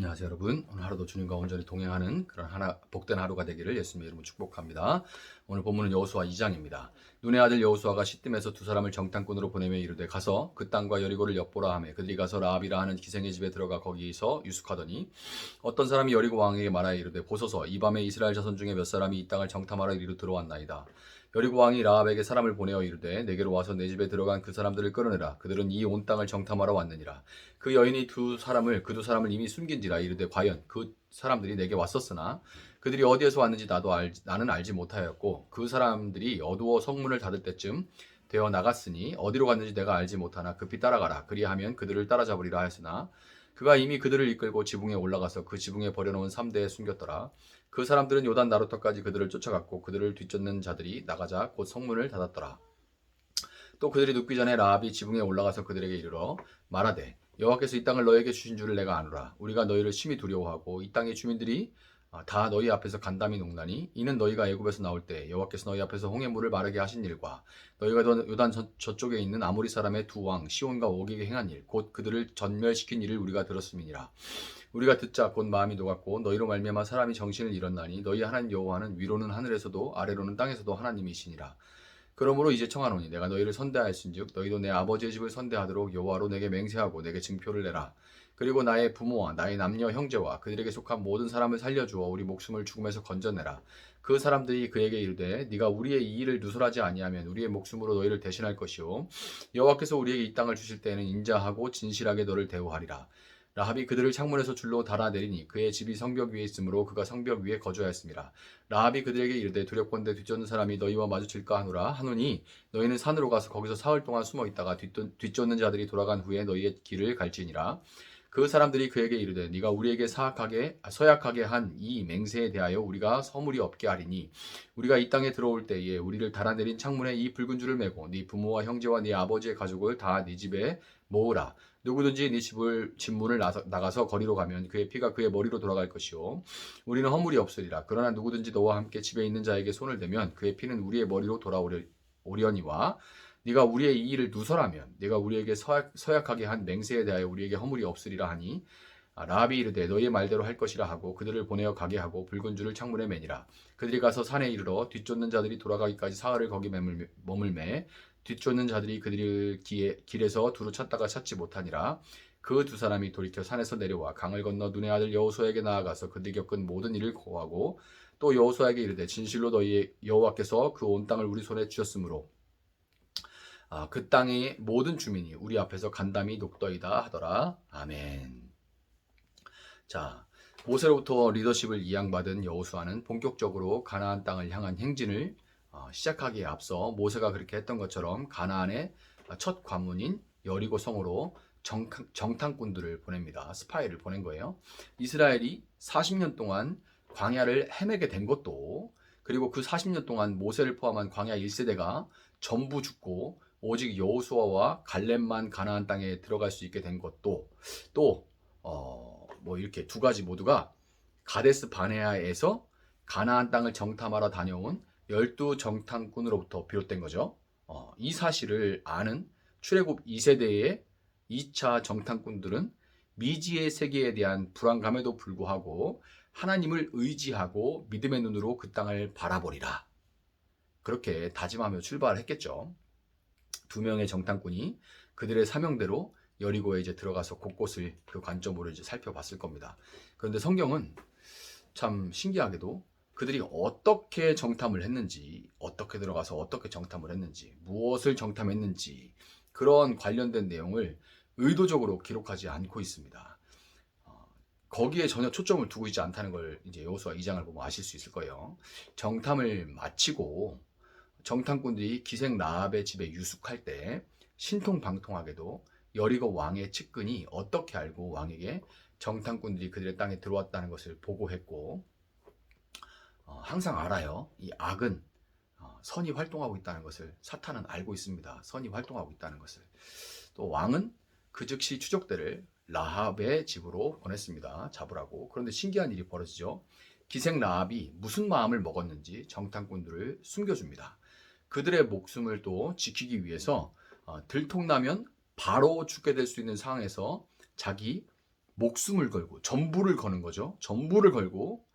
안녕하세요 여러분. 오늘 하루도 주님과 온전히 동행하는 그런 복된 하루가 되기를 예수님의 이름으로 축복합니다. 오늘 본문은 여호수아 2장입니다. 눈의 아들 여호수아가 시뜸에서 두 사람을 정탐꾼으로 보내며 이르되 가서 그 땅과 여리고를 엿보라 하며 그들이 가서 라합이라 하는 기생의 집에 들어가 거기서 유숙하더니 어떤 사람이 여리고 왕에게 말하여 이르되 보소서 이 밤에 이스라엘 자손 중에 몇 사람이 이 땅을 정탐하러 이리로 들어왔나이다. 여리고 왕이 라합에게 사람을 보내어 이르되 내게로 와서 내 집에 들어간 그 사람들을 끌어내라. 그들은 이 온 땅을 정탐하러 왔느니라. 그 여인이 그 두 사람을 이미 숨긴지라. 이르되 과연 그 사람들이 내게 왔었으나 그들이 어디에서 왔는지 나는 알지 못하였고 그 사람들이 어두워 성문을 닫을 때쯤 되어 나갔으니 어디로 갔는지 내가 알지 못하나 급히 따라가라. 그리하면 그들을 따라잡으리라 하였으나 그가 이미 그들을 이끌고 지붕에 올라가서 그 지붕에 버려놓은 삼대에 숨겼더라. 그 사람들은 요단 나루터까지 그들을 쫓아갔고 그들을 뒤쫓는 자들이 나가자 곧 성문을 닫았더라. 또 그들이 눕기 전에 라합이 지붕에 올라가서 그들에게 이르러 말하되 여호와께서 이 땅을 너에게 주신 줄을 내가 아노라. 우리가 너희를 심히 두려워하고 이 땅의 주민들이 다 너희 앞에서 간담이 녹나니 이는 너희가 애굽에서 나올 때 여호와께서 너희 앞에서 홍해물을 마르게 하신 일과 너희가 요단 저쪽에 있는 아모리 사람의 두 왕 시온과 오기게 행한 일 곧 그들을 전멸시킨 일을 우리가 들었음이니라. 우리가 듣자 곧 마음이 녹았고 너희로 말미암아 사람이 정신을 잃었나니 너희 하나님 여호와는 위로는 하늘에서도 아래로는 땅에서도 하나님이시니라. 그러므로 이제 청하노니 내가 너희를 선대하였은즉 너희도 내 아버지의 집을 선대하도록 여호와로 내게 맹세하고 내게 증표를 내라. 그리고 나의 부모와 나의 남녀 형제와 그들에게 속한 모든 사람을 살려주어 우리 목숨을 죽음에서 건져내라. 그 사람들이 그에게 이르되 네가 우리의 이 일을 누설하지 아니하면 우리의 목숨으로 너희를 대신할 것이요 여호와께서 우리에게 이 땅을 주실 때에는 인자하고 진실하게 너를 대우하리라. 라합이 그들을 창문에서 줄로 달아내리니 그의 집이 성벽 위에 있으므로 그가 성벽 위에 거주하였습니다. 라합이 그들에게 이르되 두렵건대 뒤쫓는 사람이 너희와 마주칠까 하노라 하노니 너희는 산으로 가서 거기서 사흘 동안 숨어 있다가 뒤쫓는 자들이 돌아간 후에 너희의 길을 갈지니라. 그 사람들이 그에게 이르되 네가 우리에게 서약하게 한 이 맹세에 대하여 우리가 서물이 없게 하리니 우리가 이 땅에 들어올 때에 우리를 달아내린 창문에 이 붉은 줄을 매고 네 부모와 형제와 네 아버지의 가족을 다 네 집에 모으라. 누구든지 네 집문을 나가서 거리로 가면 그의 피가 그의 머리로 돌아갈 것이요 우리는 허물이 없으리라. 그러나 누구든지 너와 함께 집에 있는 자에게 손을 대면 그의 피는 우리의 머리로 돌아오려니와 네가 우리의 이 일을 누설하면 네가 우리에게 서약하게 한 맹세에 대하여 우리에게 허물이 없으리라 하니 라합이 이르되 너희의 말대로 할 것이라 하고 그들을 보내어 가게 하고 붉은 줄을 창문에 매니라. 그들이 가서 산에 이르러 뒤쫓는 자들이 돌아가기까지 사흘을 거기 머물매 뒤쫓는 자들이 그들을 길에서 두루 찾다가 찾지 못하니라. 그 두 사람이 돌이켜 산에서 내려와 강을 건너 눈의 아들 여호수아에게 나아가서 그들이 겪은 모든 일을 고하고 또 여호수아에게 이르되 진실로 너희 여호와께서 그 온 땅을 우리 손에 주셨으므로 그 땅의 모든 주민이 우리 앞에서 간담이 녹더이다 하더라. 아멘. 자, 모세로부터 리더십을 이양받은 여호수아는 본격적으로 가나안 땅을 향한 행진을 시작하기에 앞서 모세가 그렇게 했던 것처럼 가나안의 첫 관문인 여리고 성으로 정탐꾼들을 보냅니다. 스파이를 보낸 거예요. 이스라엘이 40년 동안 광야를 헤매게 된 것도 그리고 그 40년 동안 모세를 포함한 광야 1세대가 전부 죽고 오직 여호수아와 갈렙만 가나안 땅에 들어갈 수 있게 된 것도 또 이렇게 두 가지 모두가 가데스 바네아에서 가나안 땅을 정탐하러 다녀온 12 정탐꾼으로부터 비롯된 거죠. 이 사실을 아는 출애굽 2세대의 2차 정탐꾼들은 미지의 세계에 대한 불안감에도 불구하고 하나님을 의지하고 믿음의 눈으로 그 땅을 바라보리라. 그렇게 다짐하며 출발했겠죠. 두 명의 정탐꾼이 그들의 사명대로 여리고에 이제 들어가서 곳곳을 그 관점으로 이제 살펴봤을 겁니다. 그런데 성경은 참 신기하게도 그들이 어떻게 정탐을 했는지, 어떻게 들어가서 어떻게 정탐을 했는지, 무엇을 정탐했는지 그런 관련된 내용을 의도적으로 기록하지 않고 있습니다. 거기에 전혀 초점을 두고 있지 않다는 걸 이제 여호수아 2장을 보면 아실 수 있을 거예요. 정탐을 마치고 정탐꾼들이 기생 라합의 집에 유숙할 때 신통방통하게도 여리고 왕의 측근이 어떻게 알고 왕에게 정탐꾼들이 그들의 땅에 들어왔다는 것을 보고했고 항상 알아요. 이 악은 선이 활동하고 있다는 것을 사탄은 알고 있습니다. 선이 활동하고 있다는 것을. 또 왕은 그 즉시 추적대를 라합의 집으로 보냈습니다. 잡으라고. 그런데 신기한 일이 벌어지죠. 기생 라합이 무슨 마음을 먹었는지 정탐꾼들을 숨겨줍니다. 그들의 목숨을 또 지키기 위해서 들통나면 바로 죽게 될 수 있는 상황에서 자기 목숨을 걸고 전부를 거는 거죠. 전부를 걸고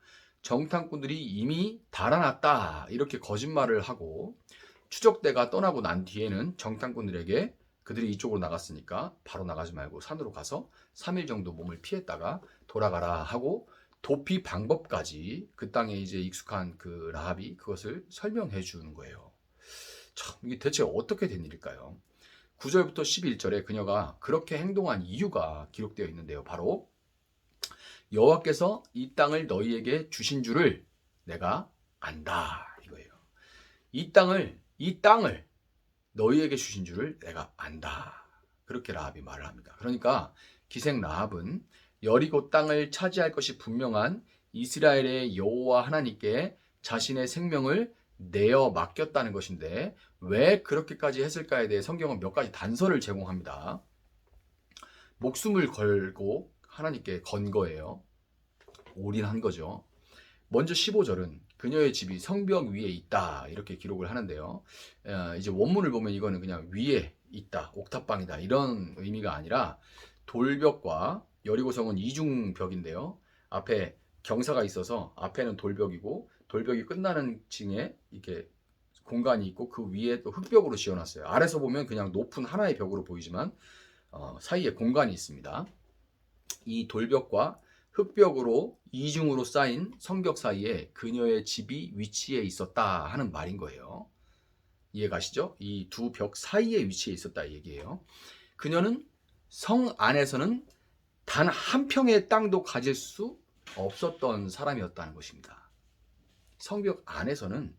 정탐꾼들이 이미 달아났다 이렇게 거짓말을 하고 추적대가 떠나고 난 뒤에는 정탐꾼들에게 그들이 이쪽으로 나갔으니까 바로 나가지 말고 산으로 가서 3일 정도 몸을 피했다가 돌아가라 하고 도피 방법까지 그 땅에 이제 익숙한 그 라합이 그것을 설명해 주는 거예요. 참 이게 대체 어떻게 된 일일까요? 9절부터 11절에 그녀가 그렇게 행동한 이유가 기록되어 있는데요. 바로 여호와께서 이 땅을 너희에게 주신 줄을 내가 안다 이거예요. 이 땅을 너희에게 주신 줄을 내가 안다. 그렇게 라합이 말을 합니다. 그러니까 기생 라합은 여리고 땅을 차지할 것이 분명한 이스라엘의 여호와 하나님께 자신의 생명을 내어 맡겼다는 것인데 왜 그렇게까지 했을까에 대해 성경은 몇 가지 단서를 제공합니다. 목숨을 걸고 하나님께 건 거예요. 올인한 거죠. 먼저 15절은 그녀의 집이 성벽 위에 있다 이렇게 기록을 하는데요. 이제 원문을 보면 이거는 그냥 위에 있다, 옥탑방이다 이런 의미가 아니라 돌벽과 여리고성은 이중벽인데요. 앞에 경사가 있어서 앞에는 돌벽이고 돌벽이 끝나는 층에 이렇게 공간이 있고 그 위에 또 흙벽으로 지어놨어요. 아래서 보면 그냥 높은 하나의 벽으로 보이지만 사이에 공간이 있습니다. 이 돌벽과 흙벽으로 이중으로 쌓인 성벽 사이에 그녀의 집이 위치해 있었다 하는 말인 거예요. 이해가시죠? 이 두 벽 사이에 위치해 있었다 이 얘기예요. 그녀는 성 안에서는 단 한 평의 땅도 가질 수 없었던 사람이었다는 것입니다. 성벽 안에서는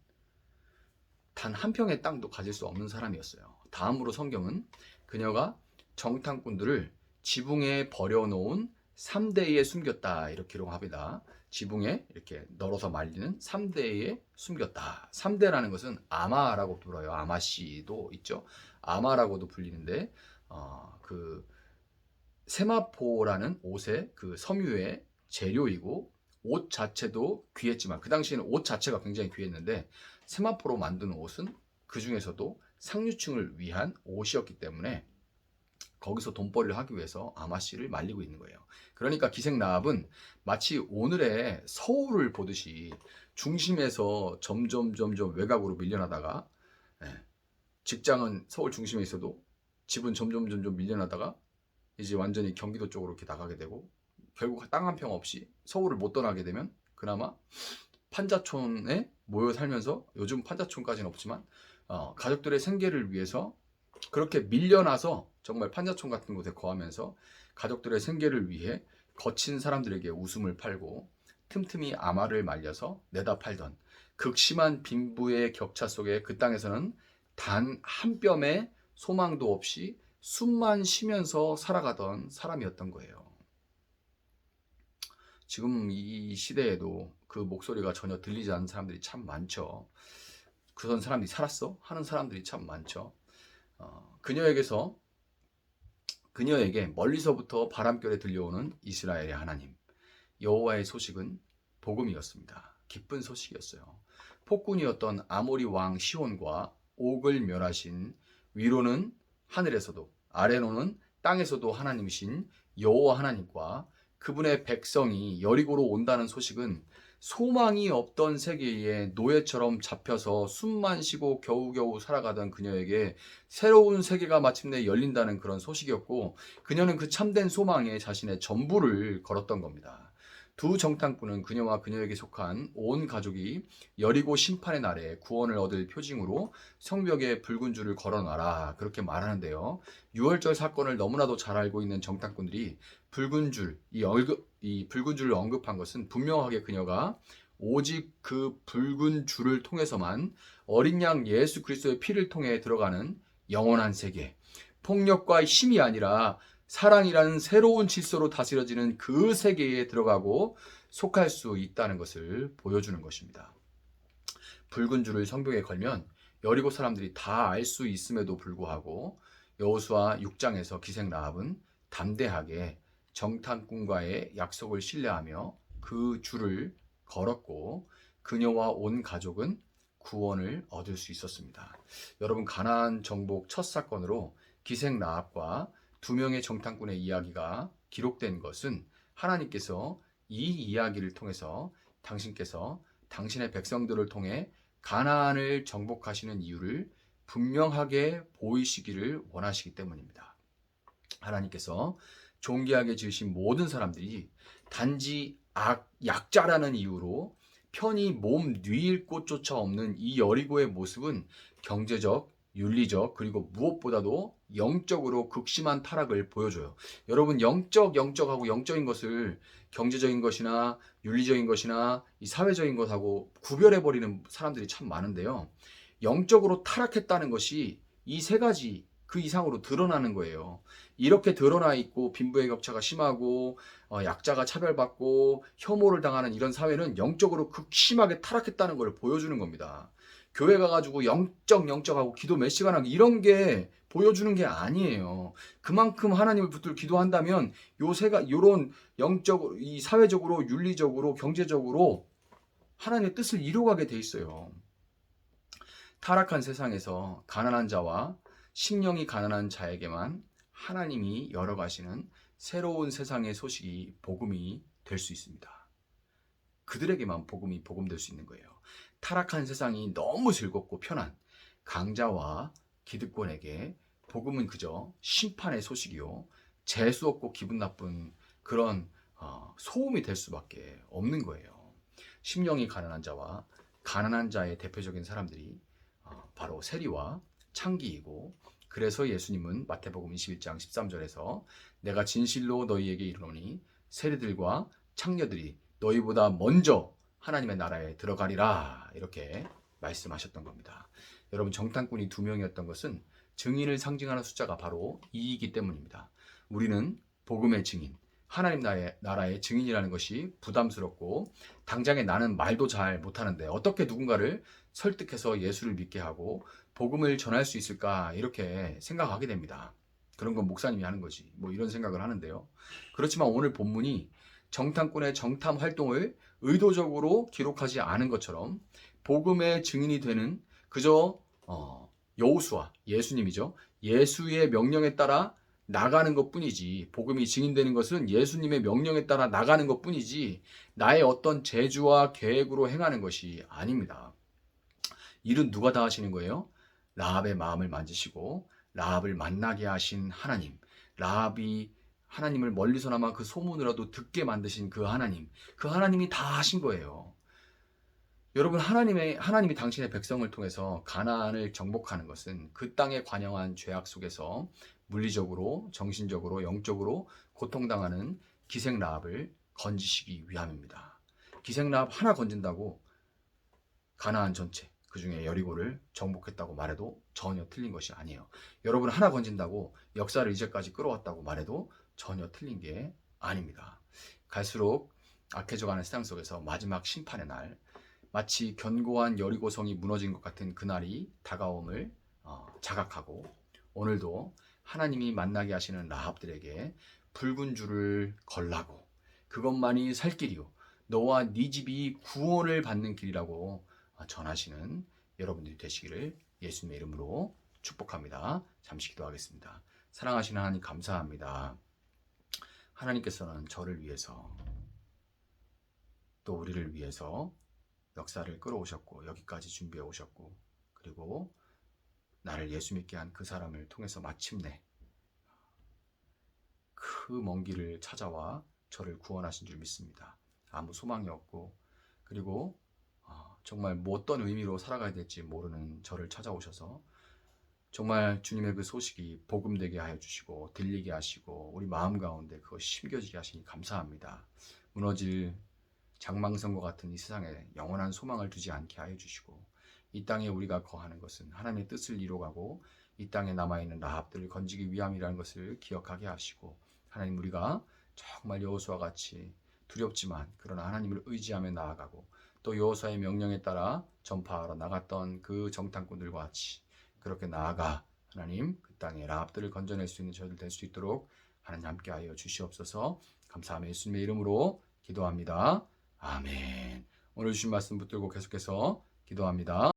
단 한 평의 땅도 가질 수 없는 사람이었어요. 다음으로 성경은 그녀가 정탐꾼들을 지붕에 버려놓은 3대에 숨겼다 이렇게 기록합니다. 지붕에 이렇게 널어서 말리는 3대에 숨겼다. 3대라는 것은 아마라고 불어요. 아마씨도 있죠. 아마라고도 불리는데 그 세마포라는 옷의 그 섬유의 재료이고 옷 자체도 귀했지만 그 당시에는 옷 자체가 굉장히 귀했는데 세마포로 만든 옷은 그 중에서도 상류층을 위한 옷이었기 때문에 거기서 돈벌이를 하기 위해서 아마씨를 말리고 있는 거예요. 그러니까 기생 라합은 마치 오늘의 서울을 보듯이 중심에서 점점 외곽으로 밀려나다가 직장은 서울 중심에 있어도 집은 점점 밀려나다가 이제 완전히 경기도 쪽으로 이렇게 나가게 되고 결국 땅 한 평 없이 서울을 못 떠나게 되면 그나마 판자촌에 모여 살면서 요즘 판자촌까지는 없지만 가족들의 생계를 위해서 그렇게 밀려나서 정말 판자촌 같은 곳에 거하면서 가족들의 생계를 위해 거친 사람들에게 웃음을 팔고 틈틈이 아마를 말려서 내다 팔던 극심한 빈부의 격차 속에 그 땅에서는 단 한 뼘의 소망도 없이 숨만 쉬면서 살아가던 사람이었던 거예요. 지금 이 시대에도 그 목소리가 전혀 들리지 않는 사람들이 참 많죠. 그런 사람들이 살았어? 하는 사람들이 참 많죠. 그녀에게 멀리서부터 바람결에 들려오는 이스라엘의 하나님 여호와의 소식은 복음이었습니다. 기쁜 소식이었어요. 폭군이었던 아모리 왕 시온과 옥을 멸하신 위로는 하늘에서도 아래로는 땅에서도 하나님이신 여호와 하나님과 그분의 백성이 여리고로 온다는 소식은 소망이 없던 세계에 노예처럼 잡혀서 숨만 쉬고 겨우겨우 살아가던 그녀에게 새로운 세계가 마침내 열린다는 그런 소식이었고 그녀는 그 참된 소망에 자신의 전부를 걸었던 겁니다. 두 정탐꾼은 그녀와 그녀에게 속한 온 가족이 여리고 심판의 날에 구원을 얻을 표징으로 성벽에 붉은 줄을 걸어놔라 그렇게 말하는데요. 6월절 사건을 너무나도 잘 알고 있는 정탐꾼들이 붉은 줄, 이 붉은 줄을 언급한 것은 분명하게 그녀가 오직 그 붉은 줄을 통해서만 어린 양 예수 그리스도의 피를 통해 들어가는 영원한 세계, 폭력과 힘이 아니라 사랑이라는 새로운 질서로 다스려지는 그 세계에 들어가고 속할 수 있다는 것을 보여주는 것입니다. 붉은 줄을 성벽에 걸면 여리고 사람들이 다 알 수 있음에도 불구하고 여호수아 6장에서 기생 라합은 담대하게 정탐꾼과의 약속을 신뢰하며 그 줄을 걸었고 그녀와 온 가족은 구원을 얻을 수 있었습니다. 여러분 가나안 정복 첫 사건으로 기생 라합과 두 명의 정탐꾼의 이야기가 기록된 것은 하나님께서 이 이야기를 통해서 당신께서 당신의 백성들을 통해 가나안을 정복하시는 이유를 분명하게 보이시기를 원하시기 때문입니다. 하나님께서 존귀하게 지으신 모든 사람들이 단지 약자라는 이유로 편히 몸 누일 곳조차 없는 이 여리고의 모습은 경제적, 윤리적, 그리고 무엇보다도 영적으로 극심한 타락을 보여줘요. 여러분, 영적하고 영적인 것을 경제적인 것이나 윤리적인 것이나 이 사회적인 것하고 구별해버리는 사람들이 참 많은데요. 영적으로 타락했다는 것이 이 세 가지 그 이상으로 드러나는 거예요. 이렇게 드러나 있고 빈부의 격차가 심하고 약자가 차별받고 혐오를 당하는 이런 사회는 영적으로 극심하게 타락했다는 걸 보여주는 겁니다. 교회 가가지고 영적하고 기도 몇 시간 하고 이런 게 보여주는 게 아니에요. 그만큼 하나님을 붙들고 기도한다면 요런 영적으로, 이 사회적으로, 윤리적으로, 경제적으로 하나님의 뜻을 이루어가게 돼 있어요. 타락한 세상에서 가난한 자와 심령이 가난한 자에게만 하나님이 열어가시는 새로운 세상의 소식이 복음이 될 수 있습니다. 그들에게만 복음이 복음될 수 있는 거예요. 타락한 세상이 너무 즐겁고 편한 강자와 기득권에게 복음은 그저 심판의 소식이요, 재수 없고 기분 나쁜 그런 소음이 될 수밖에 없는 거예요. 심령이 가난한 자와 가난한 자의 대표적인 사람들이 바로 세리와 창기이고, 그래서 예수님은 마태복음 21장 13절에서 내가 진실로 너희에게 이르노니 세리들과 창녀들이 너희보다 먼저 하나님의 나라에 들어가리라, 이렇게 말씀하셨던 겁니다. 여러분, 정탐꾼이 2명이었던 것은 증인을 상징하는 숫자가 바로 2이기 때문입니다. 우리는 복음의 증인, 하나님 나라의 증인이라는 것이 부담스럽고 당장에 나는 말도 잘 못하는데 어떻게 누군가를 설득해서 예수를 믿게 하고 복음을 전할 수 있을까, 이렇게 생각하게 됩니다. 그런 건 목사님이 하는 거지, 뭐 이런 생각을 하는데요. 그렇지만 오늘 본문이 정탐꾼의 정탐 활동을 의도적으로 기록하지 않은 것처럼 복음의 증인이 되는 그저 여호수아, 예수님이죠. 예수의 명령에 따라 나가는 것뿐이지, 복음이 증인되는 것은 예수님의 명령에 따라 나가는 것뿐이지 나의 어떤 재주와 계획으로 행하는 것이 아닙니다. 일은 누가 다 하시는 거예요? 라합의 마음을 만지시고 라합을 만나게 하신 하나님, 라합이 하나님을 멀리서나마 그 소문으로도 듣게 만드신 그 하나님이 다 하신 거예요. 여러분, 하나님이 당신의 백성을 통해서 가나안을 정복하는 것은 그 땅에 관영한 죄악 속에서 물리적으로, 정신적으로, 영적으로 고통당하는 기생 라합을 건지시기 위함입니다. 기생 라합 하나 건진다고 가나안 전체, 그 중에 여리고를 정복했다고 말해도 전혀 틀린 것이 아니에요. 여러분, 하나 건진다고 역사를 이제까지 끌어왔다고 말해도 전혀 틀린 게 아닙니다. 갈수록 악해져가는 세상 속에서 마지막 심판의 날, 마치 견고한 여리고성이 무너진 것 같은 그날이 다가옴을 자각하고, 오늘도 하나님이 만나게 하시는 라합들에게 붉은 줄을 걸라고, 그것만이 살 길이요, 너와 네 집이 구원을 받는 길이라고 전하시는 여러분들이 되시기를 예수님의 이름으로 축복합니다. 잠시 기도하겠습니다. 사랑하시는 하나님, 감사합니다. 하나님께서는 저를 위해서 또 우리를 위해서 역사를 끌어오셨고 여기까지 준비해 오셨고, 그리고 나를 예수 믿게 한 그 사람을 통해서 마침내 그 먼 길을 찾아와 저를 구원하신 줄 믿습니다. 아무 소망이 없고, 그리고 정말 뭐 어떤 의미로 살아가야 될지 모르는 저를 찾아오셔서 정말 주님의 그 소식이 복음되게 하여 주시고 들리게 하시고 우리 마음 가운데 그것이 심겨지게 하시니 감사합니다. 무너질 장망성과 같은 이 세상에 영원한 소망을 두지 않게 하여 주시고, 이 땅에 우리가 거하는 것은 하나님의 뜻을 이루어가고 이 땅에 남아있는 라합들을 건지기 위함이라는 것을 기억하게 하시고, 하나님, 우리가 정말 여호수아와 같이 두렵지만 그러나 하나님을 의지하며 나아가고 또 여호수아의 명령에 따라 전파하러 나갔던 그 정탐꾼들과 같이 그렇게 나아가 하나님 그 땅에 라합들을 건져낼 수 있는 저희들 될 수 있도록 하나님 함께하여 주시옵소서. 감사하며 예수님의 이름으로 기도합니다. 아멘. 오늘 주신 말씀 붙들고 계속해서 기도합니다.